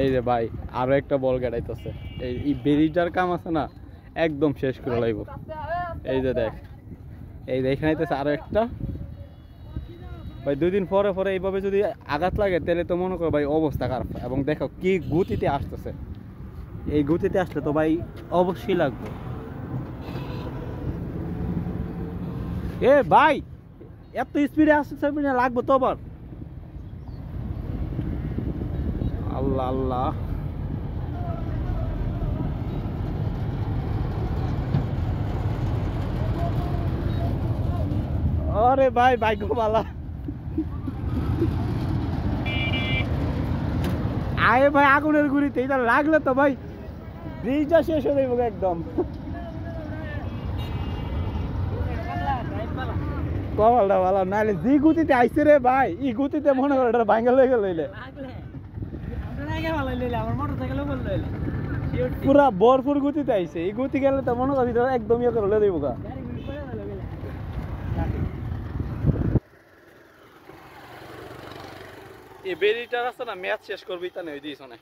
এই যে ভাই আরো একটা বল গাড়াইতেছে। এই ব্রিজটার কাম আছে না, একদম শেষ করে লাইব। এই যে দেখ, এই যে এখানে আরো একটা ভাই। 2 দিন পরে পরে এইভাবে যদি আঘাত লাগে তাহলে তো মনে করো ভাই অবস্থা খারাপ। এবং দেখো কি গতিতে আসতেছে, এই গতিতে আসলে তো ভাই অবশ্যই লাগবে। এ ভাই এত স্পিডে আসতেছে লাগবে তো আবার। আল্লাহ আল্লাহ, আরে ভাই ভাগ্যবালা আরে ভাই আগুনের গুড়িতে এটা লাগলে তো ভাই ব্রিজটা শেষ হয়ে যাবে একদম। কপালটা ভালো, নাহলে যে গতিতে আইসে রে ভাই, এই গতিতে মনে করো এটা ভাঙ্গা লেগে লইলে পুরা ভরপুর গতিতে আইসে। এই গতি গেলে তো মনে করি একদম ইয়ে করে দেবো গা। এই বেরিটার আছে না ম্যাচ শেষ করবি তা নেই দিস না।